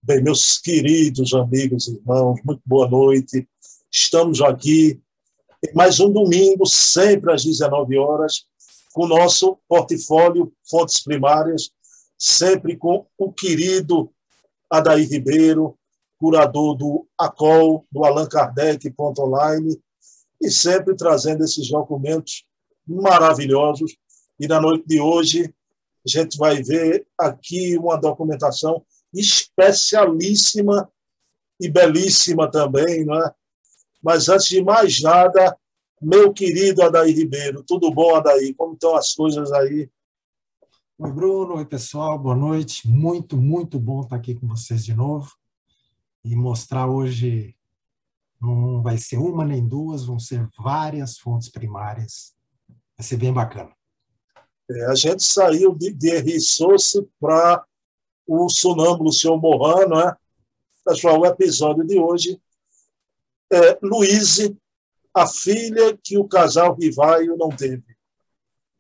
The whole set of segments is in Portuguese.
Bem, meus queridos amigos e irmãos, muito boa noite. Estamos aqui em mais um domingo, sempre às 19 horas, com o nosso portfólio Fontes Primárias, sempre com o querido Adair Ribeiro, curador do ACOL, do Allan Kardec.online, e sempre trazendo esses documentos maravilhosos. E na noite de hoje, a gente vai ver aqui uma documentação especialíssima e belíssima também, não é? Mas, antes de mais nada, meu querido Adair Ribeiro, tudo bom, Adair? Como estão as coisas aí? Oi, Bruno. Oi, pessoal. Boa noite. Muito, muito bom estar aqui com vocês de novo e mostrar hoje, não vai ser uma nem duas, vão ser várias fontes primárias. Vai ser bem bacana. A gente saiu de Henri Souce para o sonâmbulo Senhor Morin, não é? Pessoal, o episódio de hoje é Luíse, a filha que o casal Rivaio não teve.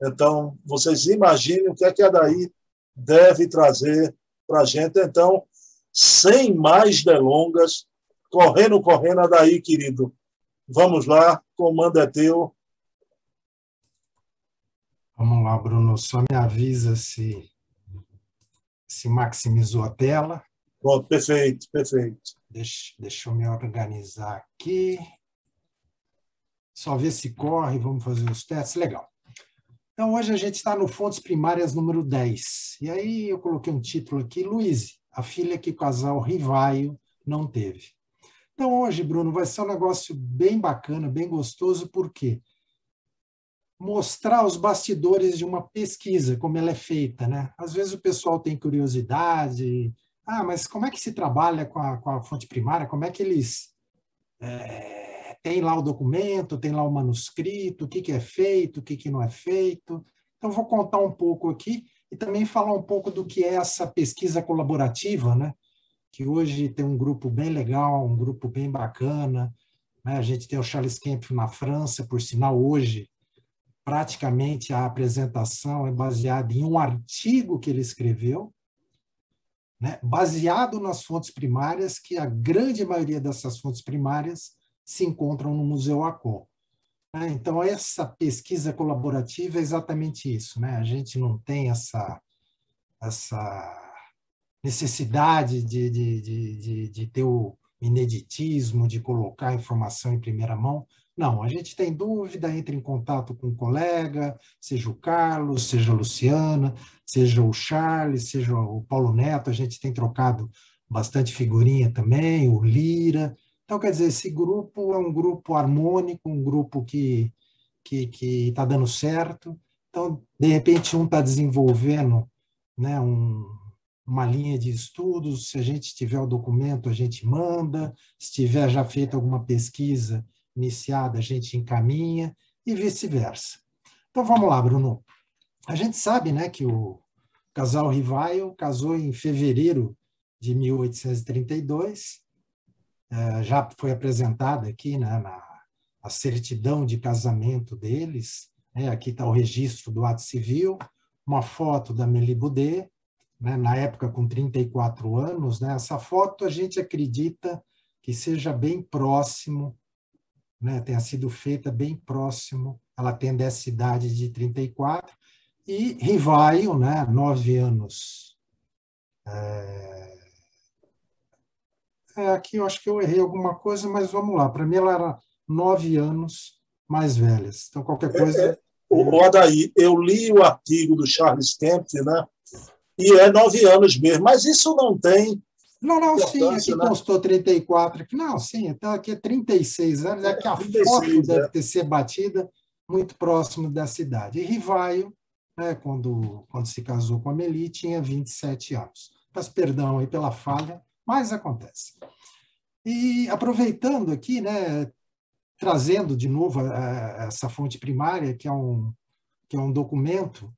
Então, vocês imaginem o que é que a Adair deve trazer para a gente. Então, sem mais delongas, correndo, Adair, querido. Vamos lá, comando é teu. Vamos lá, Bruno. Só me avisa se maximizou a tela. Pronto, perfeito, perfeito. Deixa eu me organizar aqui. Só ver se corre, vamos fazer os testes. Legal. Então, hoje a gente está no Fontes Primárias número 10. E aí eu coloquei um título aqui, Luíse, a filha que o casal Rivaio não teve. Então, hoje, Bruno, vai ser um negócio bem bacana, bem gostoso, por quê? Mostrar os bastidores de uma pesquisa, como ela é feita, né? Às vezes o pessoal tem curiosidade, mas como é que se trabalha com a fonte primária? Como é que eles têm lá o documento, tem lá o manuscrito, o que é feito, o que não é feito? Então, vou contar um pouco aqui e também falar um pouco do que é essa pesquisa colaborativa, né? Que hoje tem um grupo bem legal, um grupo bem bacana, né? A gente tem o Charles Kempf na França, por sinal, hoje, praticamente a apresentação é baseada em um artigo que ele escreveu, né, baseado nas fontes primárias, que a grande maioria dessas fontes primárias se encontram no Museu ACOL. Então, essa pesquisa colaborativa é exatamente isso, né? A gente não tem essa necessidade de ter o ineditismo, de colocar a informação em primeira mão. Não, a gente tem dúvida, entra em contato com um colega, seja o Carlos, seja a Luciana, seja o Charles, seja o Paulo Neto, a gente tem trocado bastante figurinha também, o Lira. Então, quer dizer, esse grupo é um grupo harmônico, um grupo que está dando certo. Então, de repente, um está desenvolvendo, né, uma linha de estudos, se a gente tiver o documento, a gente manda, se tiver já feito alguma pesquisa iniciada, a gente encaminha, e vice-versa. Então, vamos lá, Bruno. A gente sabe, né, que o casal Rivaio casou em fevereiro de 1832, já foi apresentada aqui, né, a certidão de casamento deles, né, aqui está o registro do ato civil, uma foto da Mélie Boudet, né, na época com 34 anos, né, essa foto a gente acredita que seja bem próximo, né, tenha sido feita bem próximo, ela tem dessa idade de 34, e Rivaio, né, 9 anos. Aqui eu acho que eu errei alguma coisa, mas vamos lá, para mim ela era 9 anos mais velhas, então qualquer coisa... O Adair, eu li o artigo do Charles Kempf, né, e é 9 anos mesmo, mas isso não tem... Não, sim, aqui constou 34, não, sim, então aqui é 36 anos, é que a 36, foto deve ter sido batida muito próximo da cidade. E Rivaio, né, quando se casou com a Mélie, tinha 27 anos. Peço perdão aí pela falha, mas acontece. E aproveitando aqui, né, trazendo de novo essa fonte primária, que é um documento,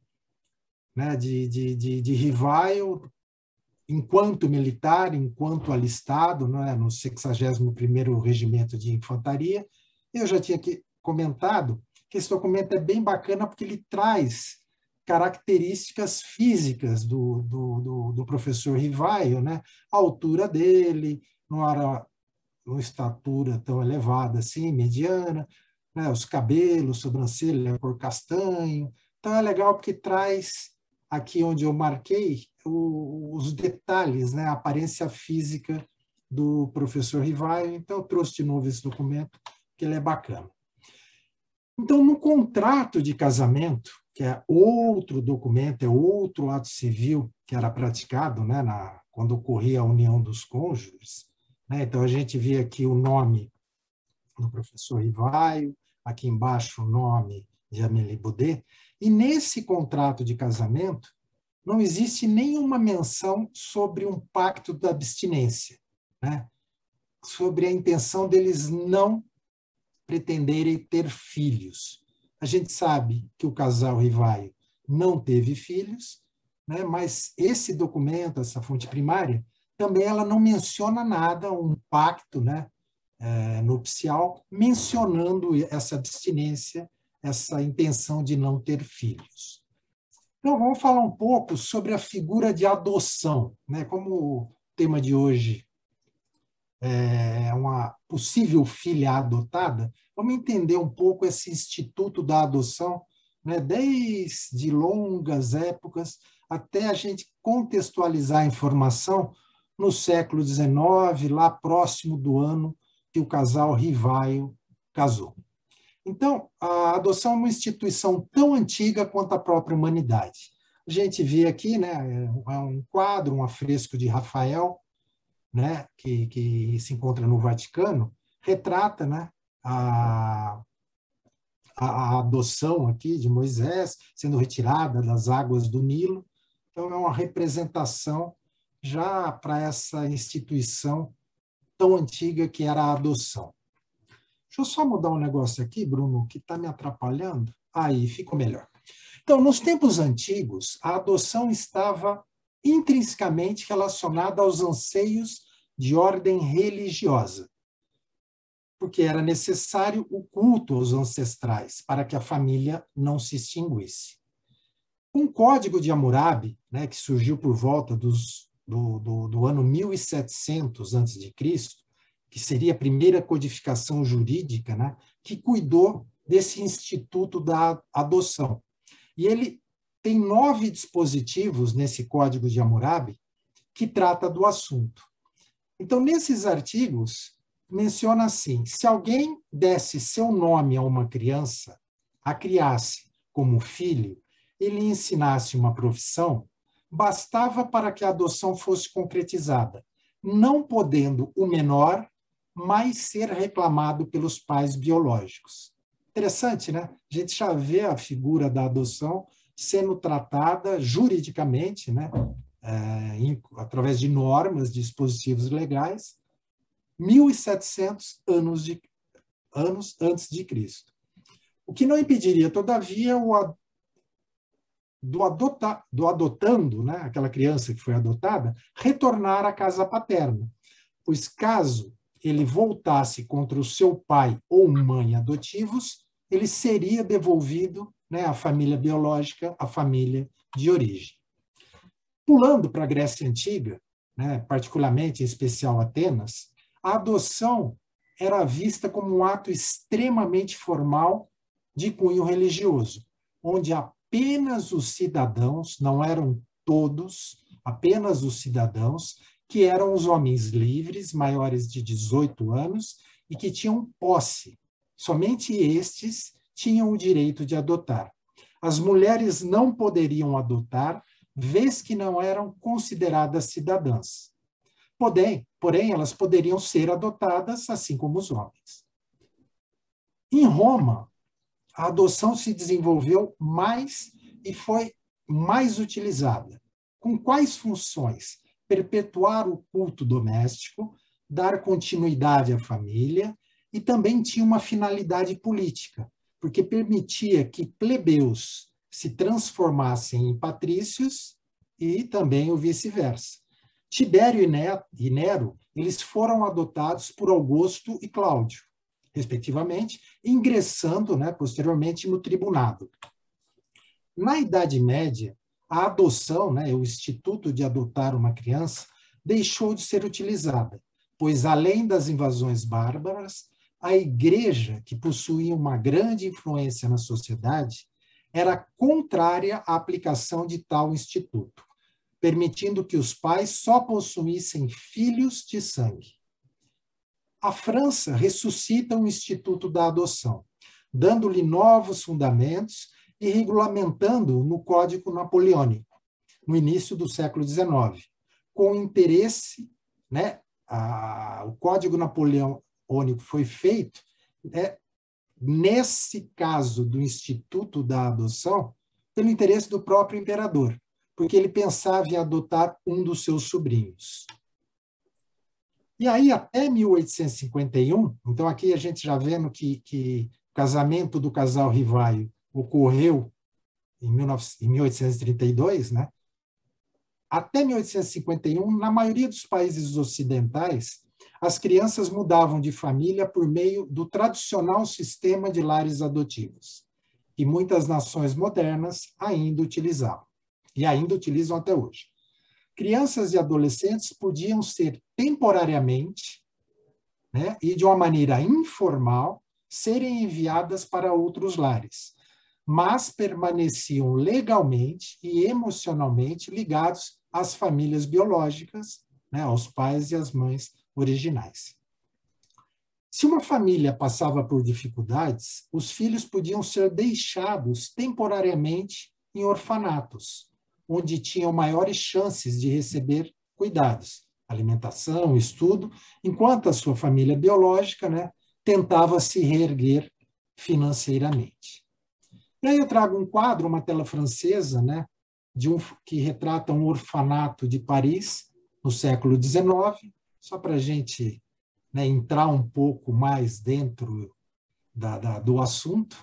né, de Rivaio, enquanto militar, enquanto alistado, né, no 61º Regimento de Infantaria. Eu já tinha comentado que esse documento é bem bacana porque ele traz características físicas do professor Rivaio, né? A altura dele, não era uma estatura tão elevada assim, mediana, né? Os cabelos, sobrancelha, cor castanho. Então é legal porque traz aqui onde eu marquei os detalhes, né? A aparência física do professor Rivaio. Então eu trouxe de novo esse documento, que ele é bacana. Então, no contrato de casamento, que é outro documento, é outro ato civil que era praticado, né, quando ocorria a união dos cônjuges, né? Então, a gente vê aqui o nome do professor Rivaio, aqui embaixo o nome de Amélie Baudet, e nesse contrato de casamento não existe nenhuma menção sobre um pacto da abstinência, né? Sobre a intenção deles não pretenderem ter filhos. A gente sabe que o casal Rivaio não teve filhos, né? Mas esse documento, essa fonte primária, também ela não menciona nada, um pacto, né, nupcial, mencionando essa abstinência, essa intenção de não ter filhos. Então, vamos falar um pouco sobre a figura de adoção, né? Como o tema de hoje é uma possível filha adotada, vamos entender um pouco esse instituto da adoção, né, desde longas épocas até a gente contextualizar a informação no século XIX, lá próximo do ano que o casal Rivaio casou. Então, a adoção é uma instituição tão antiga quanto a própria humanidade. A gente vê aqui, né, é um quadro, um afresco de Rafael, né, que se encontra no Vaticano, retrata, né, a adoção aqui de Moisés sendo retirada das águas do Nilo. Então, é uma representação já para essa instituição tão antiga que era a adoção. Deixa eu só mudar um negócio aqui, Bruno, que está me atrapalhando. Aí, ficou melhor. Então, nos tempos antigos, a adoção estava intrinsecamente relacionada aos anseios de ordem religiosa, porque era necessário o culto aos ancestrais para que a família não se extinguisse. Um código de Hammurabi, né, que surgiu por volta do ano 1700 a.C., que seria a primeira codificação jurídica, né, que cuidou desse instituto da adoção. E ele tem 9 dispositivos nesse código de Hammurabi que trata do assunto. Então, nesses artigos, menciona assim: se alguém desse seu nome a uma criança, a criasse como filho e lhe ensinasse uma profissão, bastava para que a adoção fosse concretizada, não podendo o menor mais ser reclamado pelos pais biológicos. Interessante, né? A gente já vê a figura da adoção sendo tratada juridicamente, né? Através de normas, dispositivos legais, 1.700 anos antes de Cristo. O que não impediria, todavia, do adotando, né, aquela criança que foi adotada, retornar à casa paterna, pois caso ele voltasse contra o seu pai ou mãe adotivos, ele seria devolvido, né, à família biológica, à família de origem. Pulando para a Grécia Antiga, né, particularmente em especial Atenas, a adoção era vista como um ato extremamente formal de cunho religioso, onde apenas os cidadãos, não eram todos, apenas os cidadãos, que eram os homens livres, maiores de 18 anos, e que tinham posse. Somente estes tinham o direito de adotar. As mulheres não poderiam adotar, vez que não eram consideradas cidadãs. Porém, elas poderiam ser adotadas, assim como os homens. Em Roma, a adoção se desenvolveu mais e foi mais utilizada. Com quais funções? Perpetuar o culto doméstico, dar continuidade à família, e também tinha uma finalidade política, porque permitia que plebeus se transformassem em patrícios e também o vice-versa. Tibério e Nero, eles foram adotados por Augusto e Cláudio, respectivamente, ingressando, né, posteriormente no tribunado. Na Idade Média, a adoção, né, o instituto de adotar uma criança, deixou de ser utilizada, pois, além das invasões bárbaras, a Igreja, que possuía uma grande influência na sociedade, era contrária à aplicação de tal instituto, permitindo que os pais só possuíssem filhos de sangue. A França ressuscita o instituto da adoção, dando-lhe novos fundamentos e regulamentando-o no Código Napoleônico, no início do século XIX, com interesse, né, o Código Napoleônico foi feito, nesse caso do Instituto da Adoção, pelo interesse do próprio imperador, porque ele pensava em adotar um dos seus sobrinhos. E aí, até 1851, então aqui a gente já vendo que o casamento do casal Rivaio ocorreu em 1832, né? Até 1851, na maioria dos países ocidentais, as crianças mudavam de família por meio do tradicional sistema de lares adotivos, que muitas nações modernas ainda utilizavam, e ainda utilizam até hoje. Crianças e adolescentes podiam ser temporariamente, né, e de uma maneira informal, serem enviadas para outros lares, mas permaneciam legalmente e emocionalmente ligados às famílias biológicas, né, aos pais e às mães originais. Se uma família passava por dificuldades, os filhos podiam ser deixados temporariamente em orfanatos, onde tinham maiores chances de receber cuidados, alimentação, estudo, enquanto a sua família biológica, né, tentava se reerguer financeiramente. E aí eu trago um quadro, uma tela francesa, né, que retrata um orfanato de Paris no século XIX, só para a gente, né, entrar um pouco mais dentro do assunto.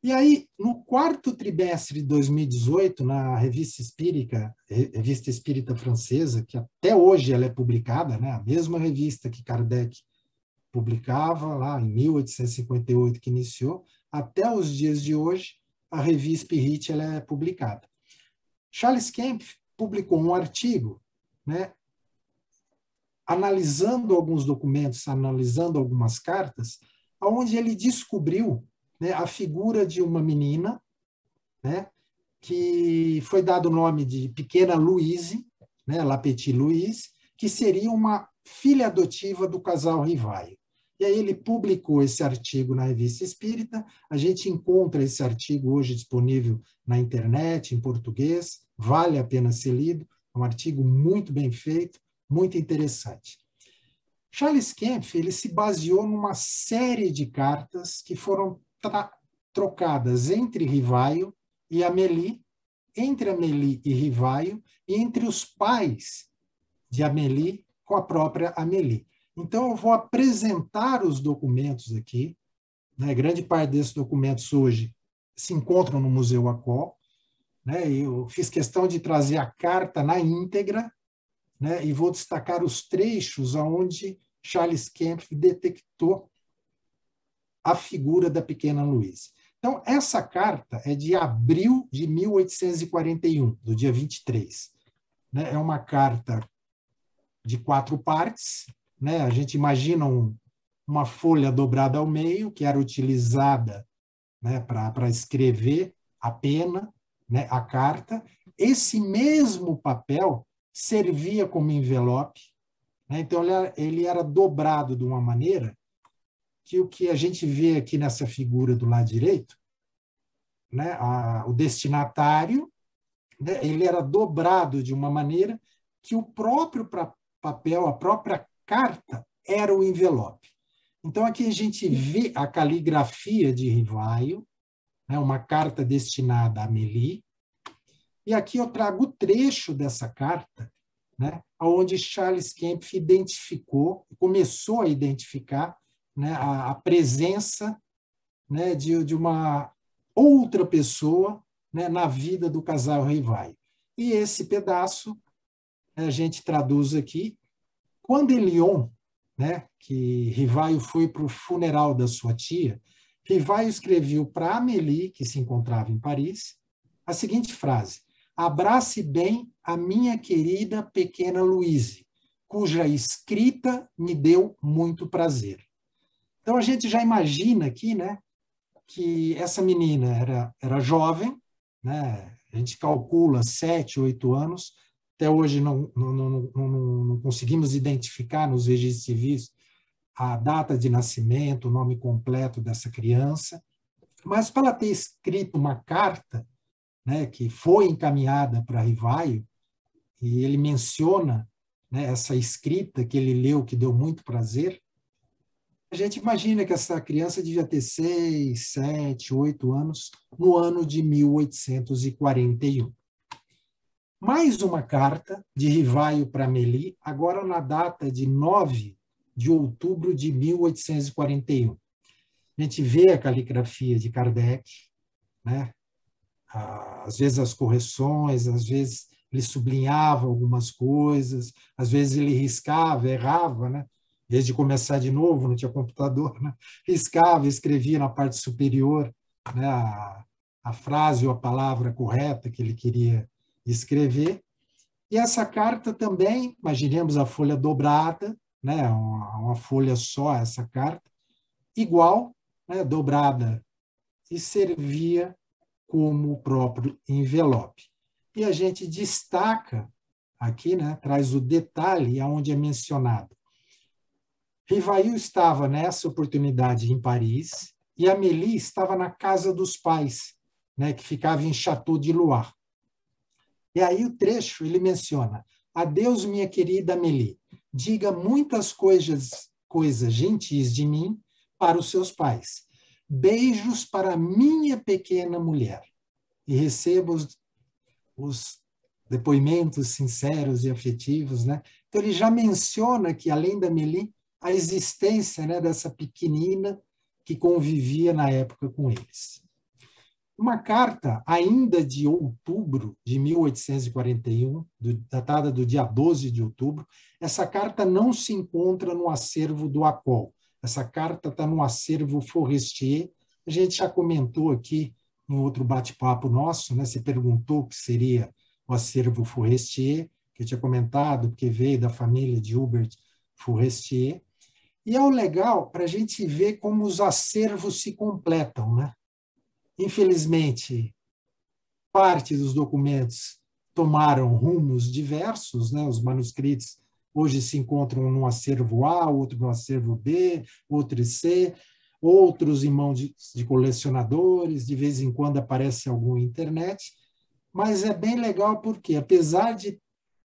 E aí, no quarto trimestre de 2018, na Revista Espírita Francesa, que até hoje ela é publicada, né, a mesma revista que Kardec publicava lá em 1858, que iniciou, até os dias de hoje, a Revista Spirit ela é publicada. Charles Kempf publicou um artigo, né, analisando alguns documentos, analisando algumas cartas, onde ele descobriu, né, a figura de uma menina, né, que foi dado o nome de Pequena Louise, né, La Petite Louise, que seria uma filha adotiva do casal Rivaio. E aí ele publicou esse artigo na Revista Espírita, a gente encontra esse artigo hoje disponível na internet, em português, vale a pena ser lido, é um artigo muito bem feito, muito interessante. Charles Kempf, ele se baseou numa série de cartas que foram trocadas entre Rivaio e Amélie, entre Amélie e Rivaio, e entre os pais de Amélie com a própria Amélie. Então, eu vou apresentar os documentos aqui, né? Grande parte desses documentos hoje se encontram no Museu Acol, né? Eu fiz questão de trazer a carta na íntegra, né? E vou destacar os trechos onde Charles Kempf detectou a figura da Pequena Louise. Então, essa carta é de abril de 1841, do dia 23. Né? É uma carta de 4 partes, né? A gente imagina uma folha dobrada ao meio, que era utilizada, né, para escrever a pena, né, a carta. Esse mesmo papel servia como envelope, né? Então, ele era dobrado de uma maneira que o que a gente vê aqui nessa figura do lado direito, né, o destinatário, né, ele era dobrado de uma maneira que o próprio papel, a própria carta, era o envelope. Então, aqui a gente vê a caligrafia de Rivaio, né, uma carta destinada a Amélie, e aqui eu trago o trecho dessa carta, né, onde Charles Kempf começou a identificar, né, a presença, né, de uma outra pessoa, né, na vida do casal Rivaio. E esse pedaço a gente traduz aqui. Quando Elion, né, que Rivaio foi para o funeral da sua tia, Rivaio escreveu para Amélie, que se encontrava em Paris, a seguinte frase: abrace bem a minha querida pequena Louise, cuja escrita me deu muito prazer. Então, a gente já imagina aqui, né, que essa menina era jovem, né, a gente calcula 7, 8 anos, até hoje não conseguimos identificar nos registros civis a data de nascimento, o nome completo dessa criança, mas para ela ter escrito uma carta, né, que foi encaminhada para Rivaio, e ele menciona, né, essa escrita que ele leu, que deu muito prazer, a gente imagina que essa criança devia ter 6, 7, 8 anos, no ano de 1841. Mais uma carta de Rivaio para Amélie, agora na data de 9 de outubro de 1841. A gente vê a caligrafia de Kardec, né? Às vezes as correções, às vezes ele sublinhava algumas coisas, às vezes ele riscava, errava, né? Em vez de começar de novo, não tinha computador, né? Riscava, escrevia na parte superior, né, a frase ou a palavra correta que ele queria escrever. E essa carta também, imaginemos a folha dobrada, né, uma folha só, essa carta, igual, né, dobrada, e servia como o próprio envelope. E a gente destaca aqui, né, traz o detalhe aonde é mencionado. Rivail estava nessa oportunidade em Paris e Amélie estava na casa dos pais, né, que ficava em Château de Loire. E aí o trecho ele menciona: adeus, minha querida Amélie, diga muitas coisas gentis de mim para os seus pais. Beijos para minha pequena mulher. E receba os depoimentos sinceros e afetivos, né? Então ele já menciona que, além da Amélie, a existência, né, dessa pequenina que convivia na época com eles. Uma carta, ainda de outubro de 1841, datada do dia 12 de outubro, essa carta não se encontra no acervo do ACOL. Essa carta está no acervo Forestier. A gente já comentou aqui em outro bate-papo nosso, né? Você perguntou o que seria o acervo Forestier, que eu tinha comentado, porque veio da família de Hubert Forestier. E é o legal para a gente ver como os acervos se completam, né? Infelizmente, parte dos documentos tomaram rumos diversos, né? Os manuscritos hoje se encontram no acervo A, outro no acervo B, outro C, outros em mãos de colecionadores, de vez em quando aparece algum na internet, mas é bem legal porque, apesar de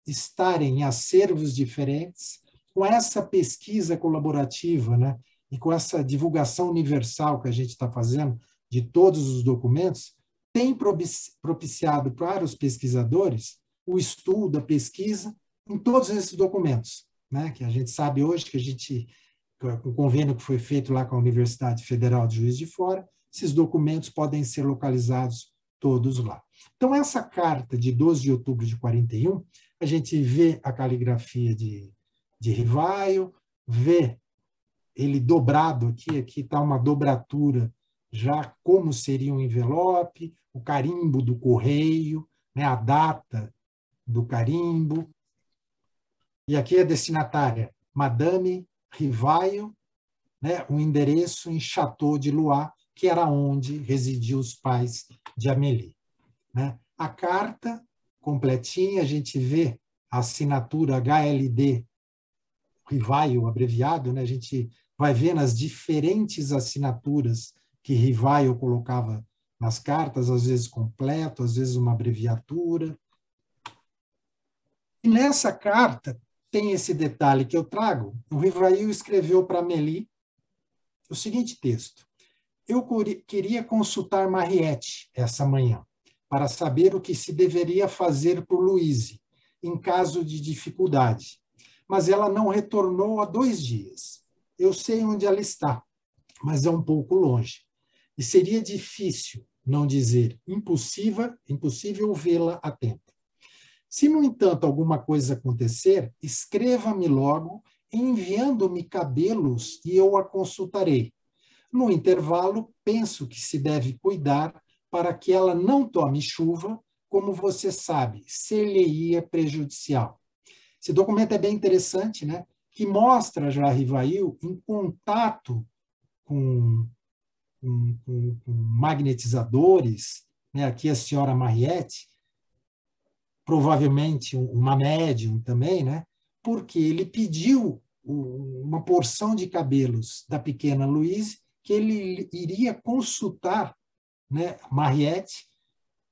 estarem em acervos diferentes, com essa pesquisa colaborativa, né, e com essa divulgação universal que a gente está fazendo de todos os documentos, tem propiciado para os pesquisadores o estudo, a pesquisa em todos esses documentos, né, que a gente sabe hoje que a gente, com o convênio que foi feito lá com a Universidade Federal de Juiz de Fora, esses documentos podem ser localizados todos lá. Então, essa carta de 12 de outubro de 41, a gente vê a caligrafia de Rivaio, vê ele dobrado aqui está uma dobratura já como seria um envelope, o carimbo do correio, né, a data do carimbo. E aqui a destinatária, Madame Rivaio, né, um endereço em Château de Loire, que era onde residiam os pais de Amélie, né? A carta completinha, a gente vê a assinatura HLD Rivaio, abreviado, né? A gente vai vendo as diferentes assinaturas que Rivaio colocava nas cartas, às vezes completo, às vezes uma abreviatura. E nessa carta tem esse detalhe que eu trago. O Rivaio escreveu para Amélie o seguinte texto: eu queria consultar Mariette essa manhã, para saber o que se deveria fazer por Louise, em caso de dificuldade. Mas ela não retornou há 2 dias. Eu sei onde ela está, mas é um pouco longe. E seria difícil, não dizer impossível vê-la a tempo. Se, no entanto, alguma coisa acontecer, escreva-me logo, enviando-me cabelos e eu a consultarei. No intervalo, penso que se deve cuidar para que ela não tome chuva, como você sabe, ser-lhe-ia prejudicial. Esse documento é bem interessante, né? Que mostra já Rivail em contato com magnetizadores, né? Aqui a senhora Mariette, provavelmente uma médium também, né? Porque ele pediu uma porção de cabelos da pequena Louise que ele iria consultar, né, Mariette,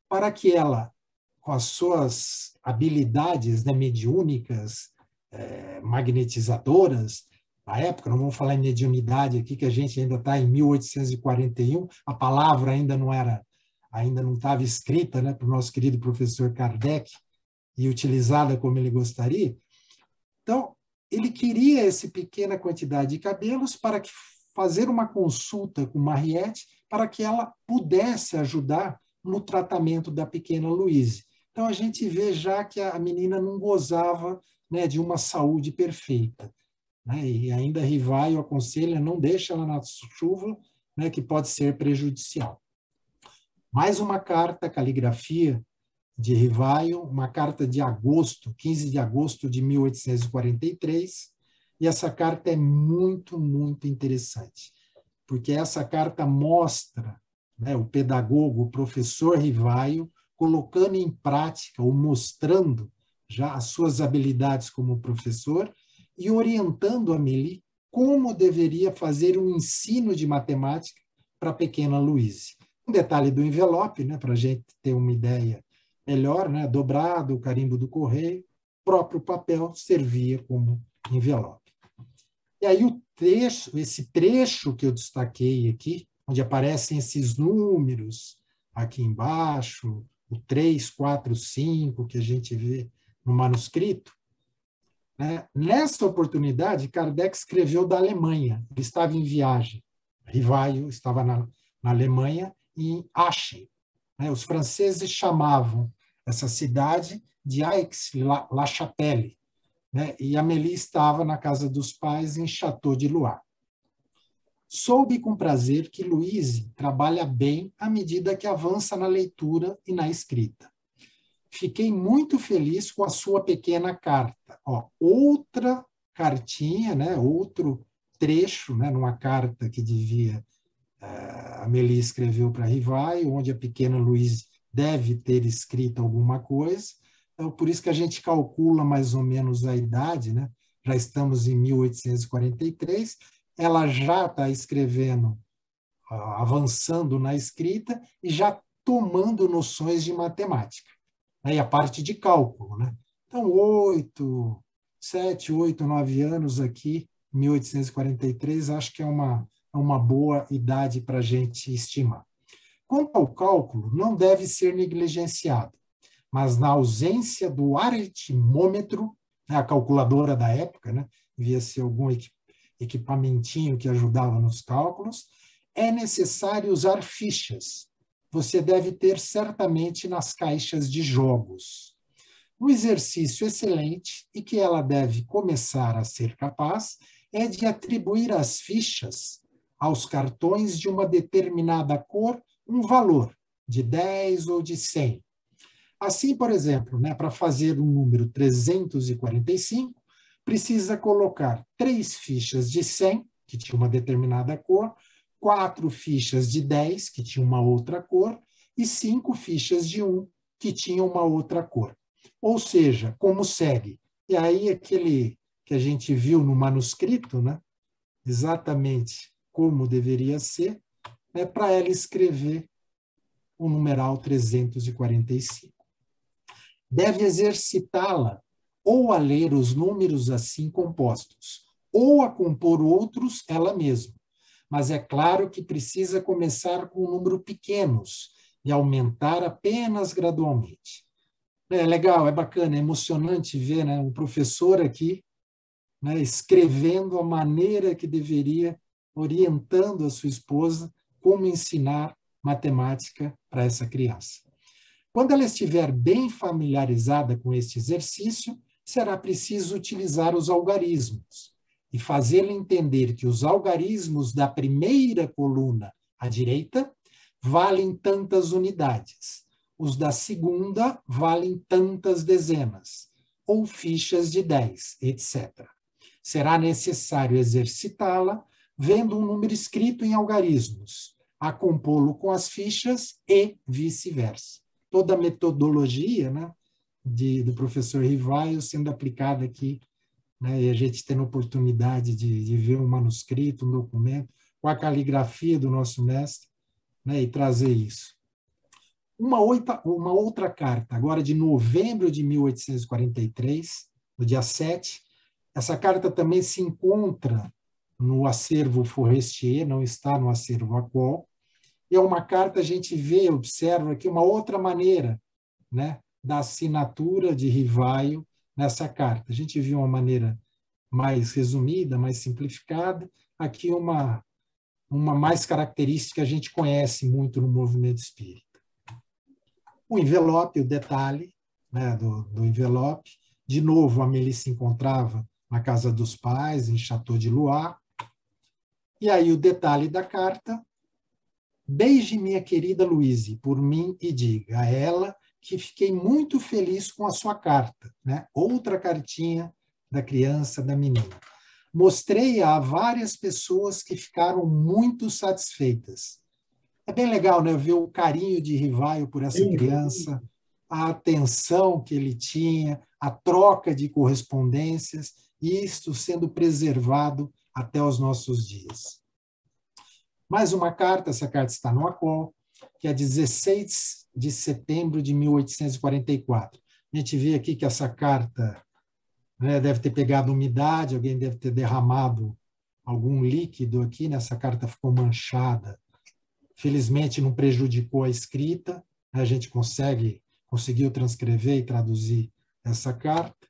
para que ela, com as suas habilidades, né, mediúnicas, magnetizadoras, na época, não vamos falar em mediunidade aqui, que a gente ainda está em 1841, a palavra ainda não estava escrita, né, para o nosso querido professor Kardec e utilizada como ele gostaria. Então, ele queria essa pequena quantidade de cabelos para fazer uma consulta com Mariette para que ela pudesse ajudar no tratamento da pequena Louise. Então, a gente vê já que a menina não gozava, né, de uma saúde perfeita, né? E ainda Rivaio aconselha, não deixa ela na chuva, né, que pode ser prejudicial. Mais uma carta, caligrafia de Rivaio, uma carta de agosto, 15 de agosto de 1843, e essa carta é muito, muito interessante, porque essa carta mostra, né, o pedagogo, o professor Rivaio, colocando em prática ou mostrando já as suas habilidades como professor e orientando a Amélie como deveria fazer um ensino de matemática para a pequena Louise. Um detalhe do envelope, né, para a gente ter uma ideia melhor, né, dobrado, o carimbo do correio, próprio papel servia como envelope. E aí esse trecho que eu destaquei aqui, onde aparecem esses números aqui embaixo, o 3, 4, 5, que a gente vê no manuscrito, né? Nessa oportunidade, Kardec escreveu da Alemanha. Ele estava em viagem. Rivaio estava na Alemanha, em Aachen. Né? Os franceses chamavam essa cidade de Aix-la-Chapelle. Né? E Amélie estava na casa dos pais, em Château de Loire. Soube com prazer que Louise trabalha bem à medida que avança na leitura e na escrita. Fiquei muito feliz com a sua pequena carta. Ó, outra cartinha, né, outro trecho, né, numa carta que a Amélie escreveu para Rivaio, onde a pequena Louise deve ter escrito alguma coisa. Então, por isso que a gente calcula mais ou menos a idade, né? Já estamos em 1843, ela já está escrevendo, avançando na escrita e já tomando noções de matemática. E a parte de cálculo, né? Então, 7, 8, 9 anos aqui, 1843, acho que é uma boa idade para a gente estimar. Quanto ao cálculo, não deve ser negligenciado, mas na ausência do aritmômetro, né, a calculadora da época, né, devia ser algum equipamentinho que ajudava nos cálculos, é necessário usar fichas. Você deve ter certamente nas caixas de jogos. Um exercício excelente e que ela deve começar a ser capaz é de atribuir às fichas, aos cartões de uma determinada cor, um valor de 10 ou de 100. Assim, por exemplo, né, para fazer o número 345, precisa colocar 3 fichas de 100, que tinha uma determinada cor, 4 fichas de 10, que tinha uma outra cor, e 5 fichas de 1, que tinha uma outra cor. Ou seja, como segue? E aí aquele que a gente viu no manuscrito, né, exatamente como deveria ser, é para ela escrever o numeral 345. Deve exercitá-la ou a ler os números assim compostos, ou a compor outros ela mesma. Mas é claro que precisa começar com números pequenos e aumentar apenas gradualmente. É legal, é bacana, é emocionante ver, né, um professor aqui, né, escrevendo a maneira que deveria, orientando a sua esposa como ensinar matemática para essa criança. Quando ela estiver bem familiarizada com este exercício, será preciso utilizar os algarismos. e fazê-lo entender que os algarismos da primeira coluna à direita valem tantas unidades, os da segunda valem tantas dezenas, ou fichas de 10, etc. Será necessário exercitá-la vendo um número escrito em algarismos, a compô-lo com as fichas e vice-versa. Toda a metodologia, né, do professor Rivaio sendo aplicada aqui, né, e a gente tendo a oportunidade de ver um manuscrito, um documento, com a caligrafia do nosso mestre, né, e trazer isso. Uma outra carta, agora de novembro de 1843, no dia 7, essa carta também se encontra no acervo Forestier, não está no acervo Acol, e é uma carta, a gente vê, observa aqui uma outra maneira, né, da assinatura de Rivaio nessa carta. A gente viu uma maneira mais resumida, mais simplificada, aqui uma mais característica que a gente conhece muito no movimento espírita. O envelope, o detalhe, né, do envelope, de novo a Amélie se encontrava na casa dos pais, em Château de Loire, e aí o detalhe da carta: beije minha querida Louise por mim e diga a ela que fiquei muito feliz com a sua carta, né? Outra cartinha da criança, da menina. Mostrei-a a várias pessoas que ficaram muito satisfeitas. É bem legal, né, ver o carinho de Rivaio por essa criança, a atenção que ele tinha, a troca de correspondências, e isto sendo preservado até os nossos dias. Mais uma carta, essa carta está no Acol, que é 16 de setembro de 1844. A gente vê aqui que essa carta, né, deve ter pegado umidade, alguém deve ter derramado algum líquido aqui, nessa carta ficou manchada. Felizmente não prejudicou a escrita, né, a gente conseguiu transcrever e traduzir essa carta.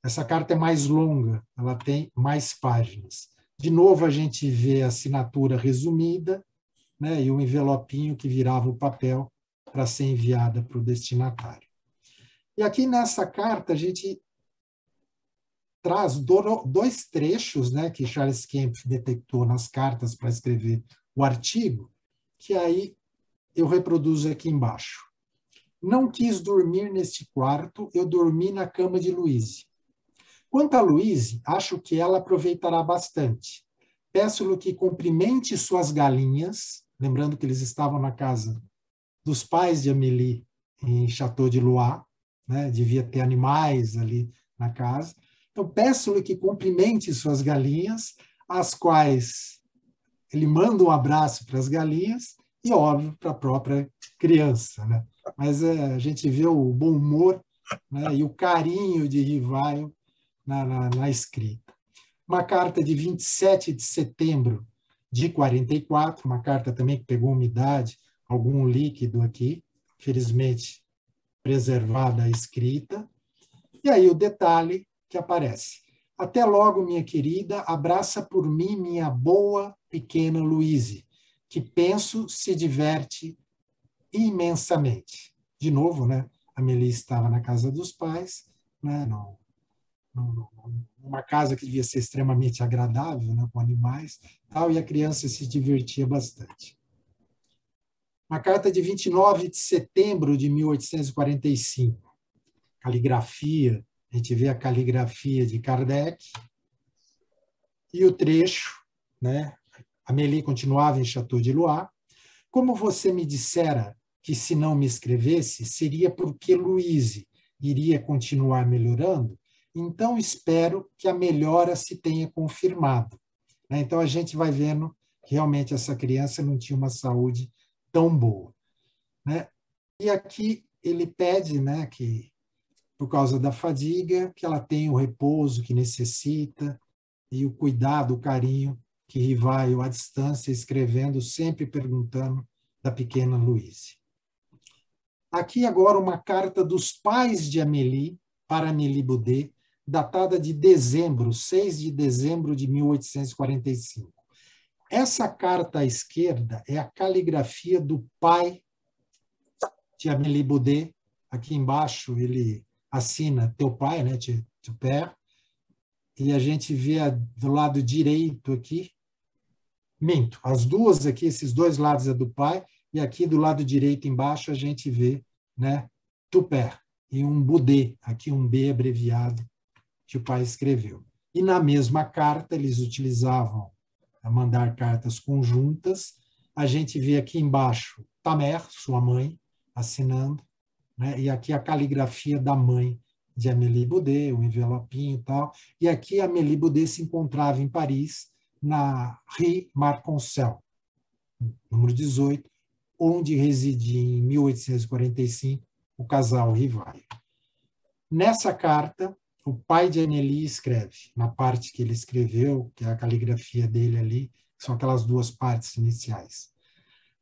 Essa carta é mais longa, ela tem mais páginas. De novo, a gente vê a assinatura resumida, né, e o envelopinho que virava o papel para ser enviada para o destinatário. E aqui nessa carta, a gente traz dois trechos, né, que Charles Kempf detectou nas cartas para escrever o artigo, que aí eu reproduzo aqui embaixo. Não quis dormir neste quarto, eu dormi na cama de Louise. Quanto a Louise, acho que ela aproveitará bastante. Peço-lhe que cumprimente suas galinhas, lembrando que eles estavam na casa dos pais de Amélie, em Château de Loire, né? Devia ter animais ali na casa. Então, peço-lhe que cumprimente suas galinhas, as quais ele manda um abraço para as galinhas e, óbvio, para a própria criança, né? Mas a gente vê o bom humor, né, e o carinho de Rivaio na escrita. Uma carta de 27 de setembro de 44, uma carta também que pegou umidade, algum líquido aqui, felizmente preservada a escrita. E aí o detalhe que aparece. Até logo, minha querida, abraça por mim minha boa pequena Louise, que penso se diverte imensamente. De novo, né? A Amélie estava na casa dos pais, né? Numa casa que devia ser extremamente agradável, né? Com animais, tal, e a criança se divertia bastante. Uma carta de 29 de setembro de 1845. Caligrafia, a gente vê a caligrafia de Kardec. E o trecho, né? Amélie continuava em Château de Loire. Como você me dissera que se não me escrevesse, seria porque Louise iria continuar melhorando, então espero que a melhora se tenha confirmado. Então a gente vai vendo que realmente essa criança não tinha uma saúde tão boa. E aqui ele pede, né, que, por causa da fadiga, que ela tenha o repouso que necessita e o cuidado, o carinho que Rivaio, à distância, escrevendo, sempre perguntando da pequena Louise. Aqui agora uma carta dos pais de Amélie para Amélie Boudet, datada de dezembro, 6 de dezembro de 1845. Essa carta à esquerda é a caligrafia do pai de Amélie Boudet. Aqui embaixo ele assina teu pai, né, tu père, e a gente vê do lado direito aqui, minto, as duas aqui, esses dois lados é do pai, e aqui do lado direito embaixo a gente vê, né, Tupé, e um Budê, aqui um B abreviado, que o pai escreveu. E na mesma carta, eles utilizavam a mandar cartas conjuntas. A gente vê aqui embaixo Tamer, sua mãe, assinando, né? E aqui a caligrafia da mãe de Amélie Boudet, o envelopinho e tal. E aqui a Amélie Boudet se encontrava em Paris, na Rue Marconcel, número 18, onde residia em 1845 o casal Rivaio. Nessa carta, o pai de Amélie escreve, na parte que ele escreveu, que é a caligrafia dele ali, são aquelas duas partes iniciais.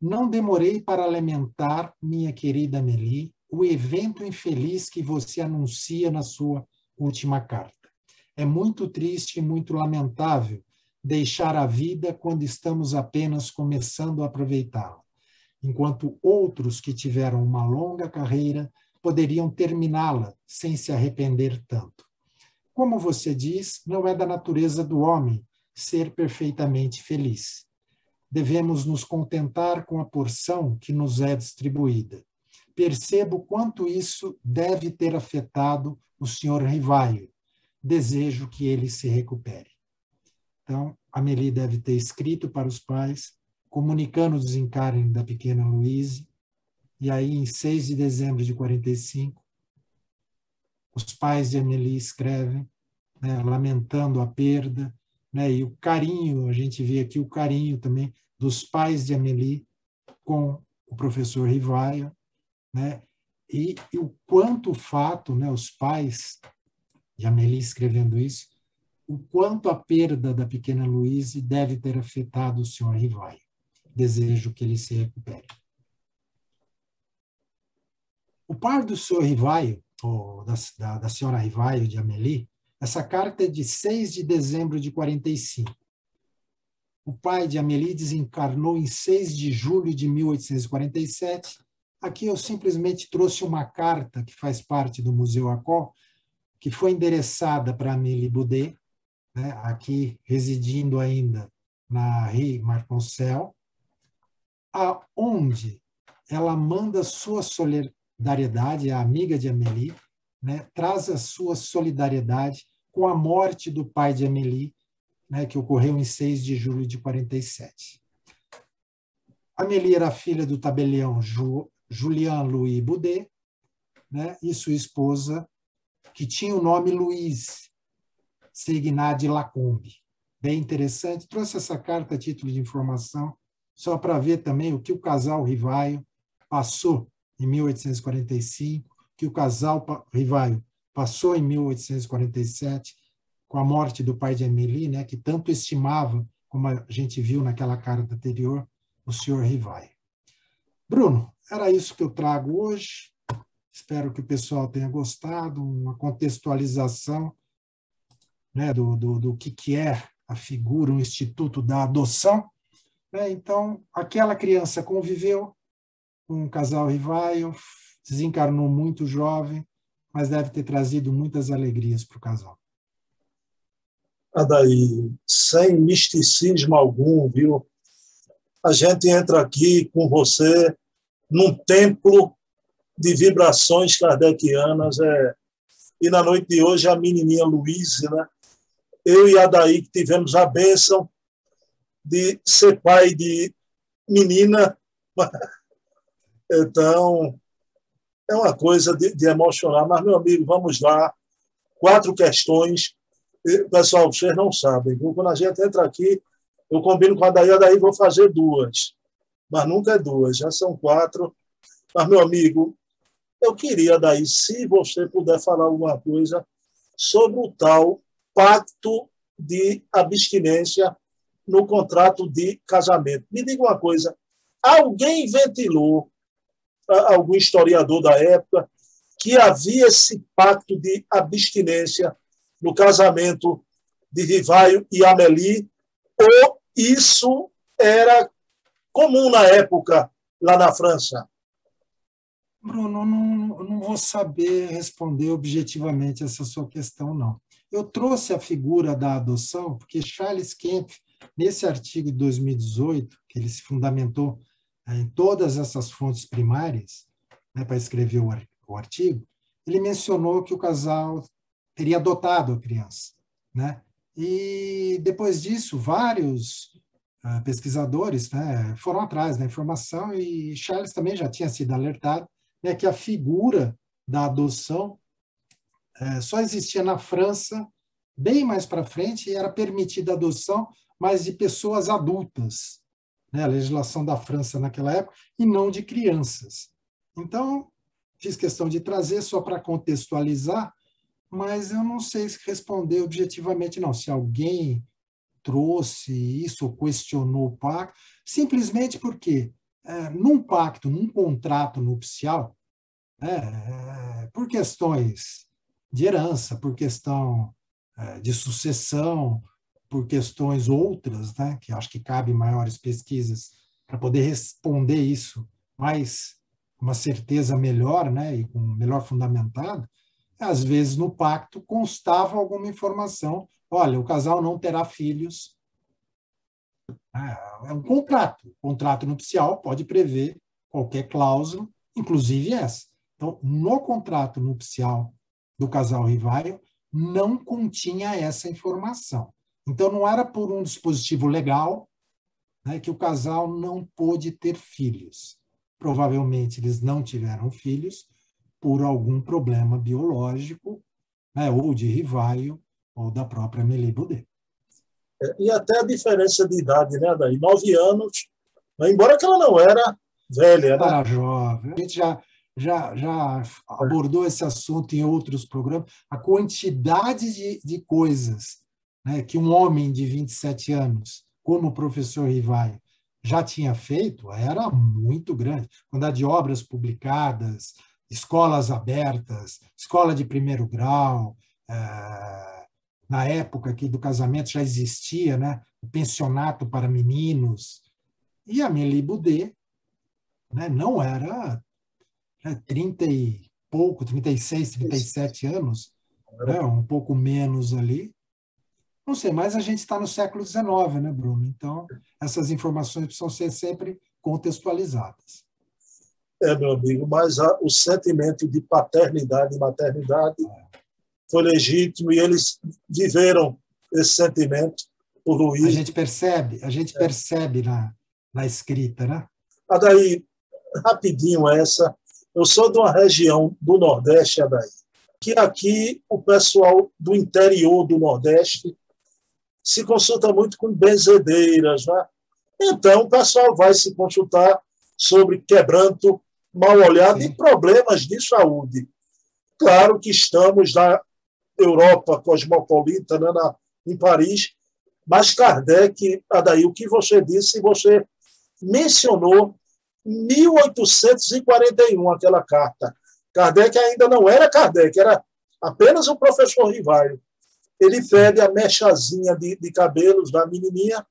Não demorei para lamentar, minha querida Amélie, o evento infeliz que você anuncia na sua última carta. É muito triste e muito lamentável deixar a vida quando estamos apenas começando a aproveitá-la, enquanto outros que tiveram uma longa carreira poderiam terminá-la sem se arrepender tanto. Como você diz, não é da natureza do homem ser perfeitamente feliz. Devemos nos contentar com a porção que nos é distribuída. Percebo quanto isso deve ter afetado o senhor Rivaio. Desejo que ele se recupere. Então, Amélie deve ter escrito para os pais, comunicando o desencarne da pequena Louise, e aí, em 6 de dezembro de 45, os pais de Amélie escrevem, né, lamentando a perda, né, e o carinho, a gente vê aqui o carinho também dos pais de Amélie com o professor Rivaio, né, e o quanto o fato, né, os pais de Amélie escrevendo isso, o quanto a perda da pequena Louise deve ter afetado o senhor Rivaio. Desejo que ele se recupere. O par do senhor Rivaio, ou da senhora Rivaio de Amélie, essa carta é de 6 de dezembro de 45. O pai de Amélie desencarnou em 6 de julho de 1847. Aqui eu simplesmente trouxe uma carta que faz parte do Museu Acó, que foi endereçada para Amélie Boudet, né, aqui residindo ainda na Rue Marconcel, aonde ela manda sua solidariedade, a amiga de Amélie, né, traz a sua solidariedade com a morte do pai de Amélie, né, que ocorreu em 6 de julho de 47. Amélie era filha do tabelião Julien Louis Boudet, né, e sua esposa, que tinha o nome Louise Segnat de Lacombe. Bem interessante. Trouxe essa carta a título de informação, só para ver também o que o casal Rivaio passou em 1845, que o casal Rivaio passou em 1847, com a morte do pai de Amélie, né, que tanto estimava, como a gente viu naquela carta anterior, o senhor Rivaio. Bruno, era isso que eu trago hoje. Espero que o pessoal tenha gostado, uma contextualização, né, do que é a figura, o Instituto da Adoção. Né? Então, aquela criança conviveu com um casal Rivaio, desencarnou muito jovem, mas deve ter trazido muitas alegrias para o casal. Daí, sem misticismo algum, viu? A gente entra aqui com você num templo de vibrações kardecianas. E na noite de hoje, a menininha Louise, né? Eu e a Daí, que tivemos a bênção de ser pai de menina. Então, é uma coisa de emocionar. Mas, meu amigo, vamos lá. 4 questões. Pessoal, vocês não sabem. Quando a gente entra aqui, eu combino com a Daí vou fazer 2. Mas nunca é 2, já são 4. Mas, meu amigo, eu queria, Daí, se você puder falar alguma coisa sobre o tal pacto de abstinência no contrato de casamento. Me diga uma coisa, alguém ventilou, algum historiador da época, que havia esse pacto de abstinência no casamento de Rivaio e Amélie, ou isso era comum na época lá na França? Bruno, eu não vou saber responder objetivamente essa sua questão, não. Eu trouxe a figura da adoção porque Charles Kempf, nesse artigo de 2018, que ele se fundamentou em todas essas fontes primárias, né, para escrever o artigo, ele mencionou que o casal teria adotado a criança, né? E depois disso, vários pesquisadores, né, foram atrás da informação, e Charles também já tinha sido alertado, né, que a figura da adoção só existia na França, bem mais para frente, e era permitida a adoção, mas de pessoas adultas, né, a legislação da França naquela época, e não de crianças. Então, fiz questão de trazer só para contextualizar, mas eu não sei responder objetivamente, não. Se alguém trouxe isso, questionou o pacto, simplesmente porque, num pacto, num contrato nupcial, por questões de herança, por questão de sucessão, por questões outras, né, que acho que cabe maiores pesquisas para poder responder isso, mais uma certeza melhor, né, e com melhor fundamentado, às vezes no pacto constava alguma informação, olha, o casal não terá filhos. É um contrato nupcial pode prever qualquer cláusula, inclusive essa. Então, no contrato nupcial do casal Rivaio, não continha essa informação. Então, não era por um dispositivo legal, né, que o casal não pôde ter filhos. Provavelmente, eles não tiveram filhos por algum problema biológico, né, ou de Rivaio, ou da própria Amélie Baudet. E até a diferença de idade, né, Daí? 9 anos, embora que ela não era velha, né? Era jovem. A gente já abordou esse assunto em outros programas, a quantidade de coisas, né, que um homem de 27 anos, como o professor Rivaio, já tinha feito, era muito grande. Quantidade de obras publicadas, escolas abertas, escola de primeiro grau, na época aqui do casamento já existia, né, o pensionato para meninos, e a Amélie Baudet, né, não era 30 e pouco, 36, 37 anos, né, um pouco menos ali. Não sei, mas a gente está no século XIX, né, Bruno? Então, essas informações precisam ser sempre contextualizadas. Meu amigo, mas o sentimento de paternidade e maternidade foi legítimo e eles viveram esse sentimento por Luiz. A gente percebe na escrita, né? Daí, rapidinho essa, eu sou de uma região do Nordeste, Adair, que aqui o pessoal do interior do Nordeste se consulta muito com benzedeiras, né? Então, o pessoal vai se consultar sobre quebranto, mal-olhado e problemas de saúde. Claro que estamos na Europa cosmopolita, né, em Paris, mas Kardec, Adair, o que você disse, você mencionou 1841, aquela carta. Kardec ainda não era Kardec, era apenas o professor Rivaio. Ele pede a mechazinha de cabelos da menininha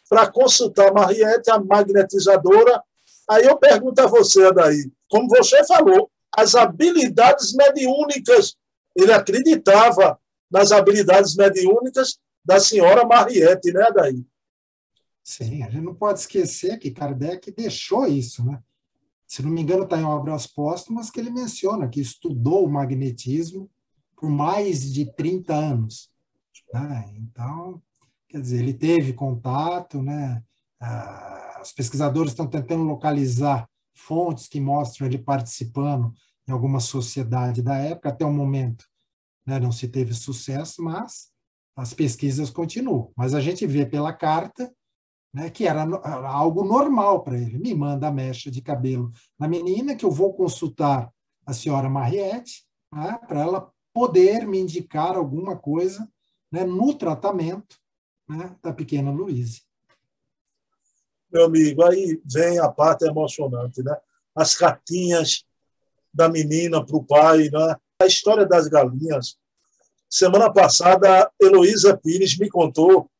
para consultar a Mariette, a magnetizadora. Aí eu pergunto a você, Adair, como você falou, as habilidades mediúnicas, ele acreditava nas habilidades mediúnicas da senhora Mariette, né, Adair? Sim, a gente não pode esquecer que Kardec deixou isso, né? Se não me engano, está em Obras Póstumas que ele menciona que estudou o magnetismo por mais de 30 anos. Né? Então, quer dizer, ele teve contato, né? Os pesquisadores estão tentando localizar fontes que mostram ele participando em alguma sociedade da época. Até o momento, né, não se teve sucesso, mas as pesquisas continuam. Mas a gente vê pela carta, né, que era algo normal para ele. Me manda a mecha de cabelo na menina, que eu vou consultar a senhora Mariette, né, para ela poder me indicar alguma coisa, né, no tratamento, né, da pequena Luíse. Meu amigo, aí vem a parte emocionante, né? As cartinhas da menina para o pai, né? A história das galinhas. Semana passada, Heloísa Pires me contou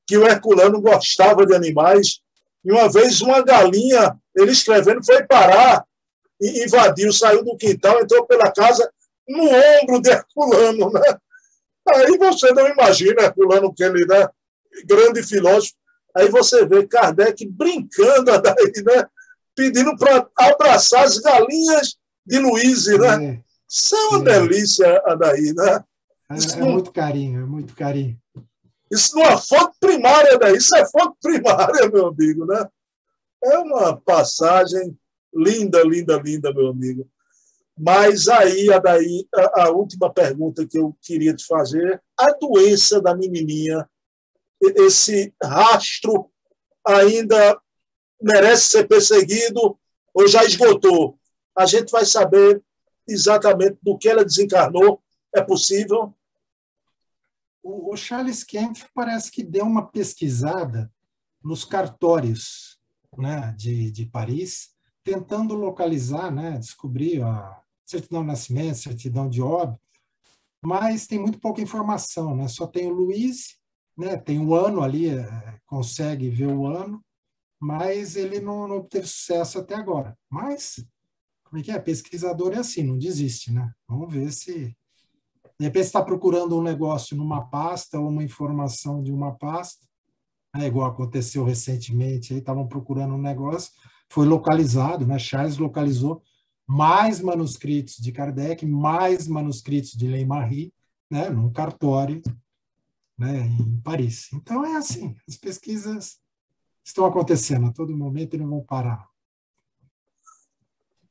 que o Herculano gostava de animais, e uma vez uma galinha, ele escrevendo, foi parar, e invadiu, saiu do quintal, entrou pela casa, no ombro de Herculano, né? Aí você não imagina, Herculano, que ele, né, grande filósofo, aí você vê Kardec brincando daí, né, pedindo para abraçar as galinhas de Luíse, né? Isso é uma delícia, daí, né? É muito carinho, é muito carinho. Isso não é fonte primária, daí, isso é fonte primária, meu amigo, né? É uma passagem linda, linda, linda, meu amigo. Mas aí, daí, a última pergunta que eu queria te fazer, a doença da menininha, esse rastro ainda merece ser perseguido ou já esgotou? A gente vai saber exatamente do que ela desencarnou. É possível? O Charles Kempf parece que deu uma pesquisada nos cartórios, né, de Paris, tentando localizar, né, descobrir a certidão de nascimento, certidão de óbito, mas tem muito pouca informação, né? Só tem o Luiz, né, tem o ano ali, consegue ver o ano, mas ele não obteve sucesso até agora. Mas, como é que é? Pesquisador é assim, não desiste, né? Vamos ver se... De repente está procurando um negócio numa pasta ou uma informação de uma pasta, igual aconteceu recentemente, aí estavam procurando um negócio, foi localizado, né? Charles localizou mais manuscritos de Kardec, mais manuscritos de Leigh-Marie, né? Num cartório, né? Em Paris. Então é assim, as pesquisas estão acontecendo a todo momento e não vão parar.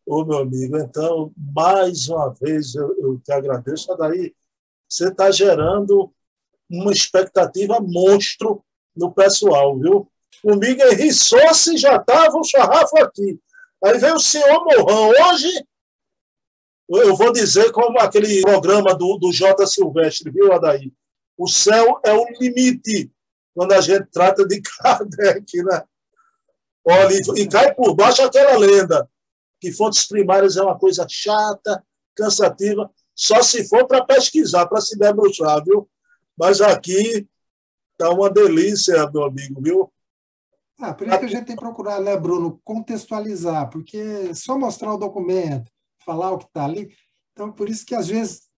Ô, meu amigo, então, mais uma vez eu te agradeço. Daí você está gerando uma expectativa monstro no pessoal, viu? Comigo enriçou-se, já estava um sarrafo aqui. Aí veio o senhor Morrão. Hoje, eu vou dizer como aquele programa do J. Silvestre, viu, Adair? O céu é o limite quando a gente trata de Kardec, né? Olha, e cai por baixo aquela lenda que fontes primárias é uma coisa chata, cansativa, só se for para pesquisar, para se debruçar, viu? Mas aqui está uma delícia, meu amigo, viu? Por isso que a gente tem que procurar, né, Bruno, contextualizar, porque só mostrar o documento, falar o que está ali, então por isso que às vezes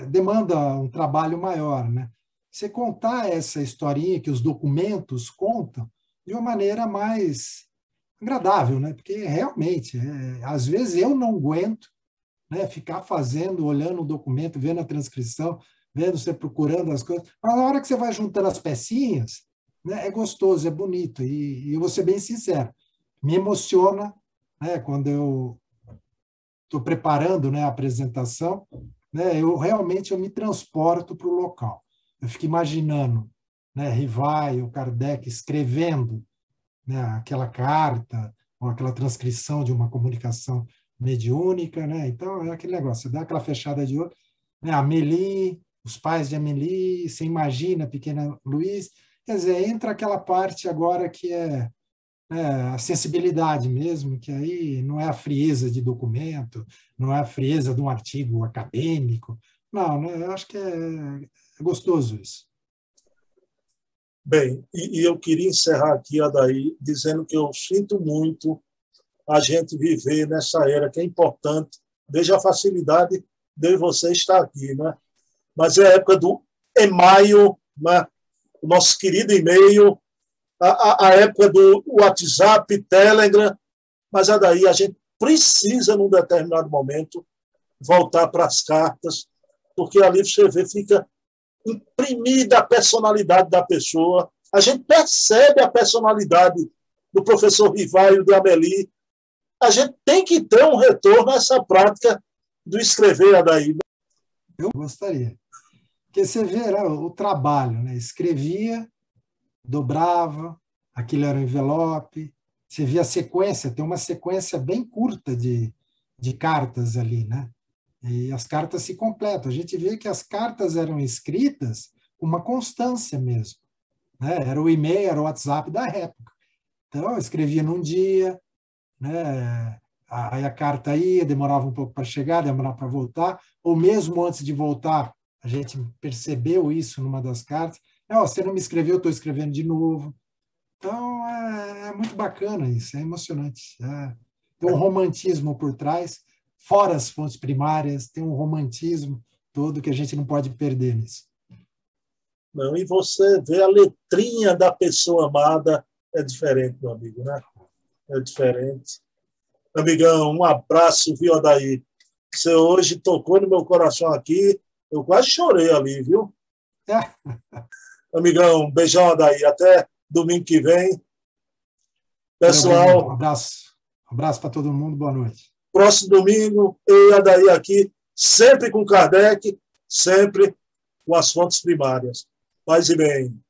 demanda um trabalho maior, né? Você contar essa historinha que os documentos contam de uma maneira mais agradável, né? Porque realmente, às vezes eu não aguento, né, ficar fazendo, olhando o documento, vendo a transcrição, vendo você procurando as coisas, mas na hora que você vai juntando as pecinhas, né, é gostoso, é bonito, e eu vou ser bem sincero, me emociona, né, quando eu estou preparando, né, a apresentação, né, eu me transporto para o local. Eu fico imaginando, né, Rivai, o Kardec escrevendo, né, aquela carta ou aquela transcrição de uma comunicação mediúnica, né? Então é aquele negócio, você dá aquela fechada de olho, né? Amélie, os pais de Amélie, você imagina a pequena Luiz, quer dizer, entra aquela parte agora que é a sensibilidade mesmo, que aí não é a frieza de documento, não é a frieza de um artigo acadêmico, não, né? Eu acho que é gostoso isso. Bem, e eu queria encerrar aqui, Adair, dizendo que eu sinto muito a gente viver nessa era que é importante. Veja a facilidade de você estar aqui, né? Mas é a época do e-mail, né? O nosso querido e-mail, a época do WhatsApp, Telegram, mas daí a gente precisa, num determinado momento, voltar para as cartas, porque ali você vê, fica imprimida a personalidade da pessoa. A gente percebe a personalidade do professor Rivaio e do Amélie. A gente tem que ter um retorno a essa prática do escrever, Adair. Eu gostaria. Porque você vê o trabalho, né? Escrevia, dobrava, aquilo era um envelope, você via a sequência, tem uma sequência bem curta de cartas ali, né? E as cartas se completam. A gente vê que as cartas eram escritas com uma constância mesmo, né? Era o e-mail, era o WhatsApp da época. Então, eu escrevia num dia, né? Aí a carta ia, demorava um pouco para chegar, demorava para voltar, ou mesmo antes de voltar, a gente percebeu isso numa das cartas. Você não me escreveu, eu estou escrevendo de novo. Então, é muito bacana isso, é emocionante. Tem um romantismo por trás, fora as fontes primárias, tem um romantismo todo que a gente não pode perder nisso. Não, e você vê a letrinha da pessoa amada, é diferente, meu amigo, né? É diferente. Amigão, um abraço, viu, Adair? Você hoje tocou no meu coração aqui, eu quase chorei ali, viu? Amigão, um beijão, Adair. Até domingo que vem. Pessoal, Um abraço. Um abraço para todo mundo. Boa noite. Próximo domingo, eu e Adair aqui, sempre com Kardec, sempre com as fontes primárias. Paz e bem.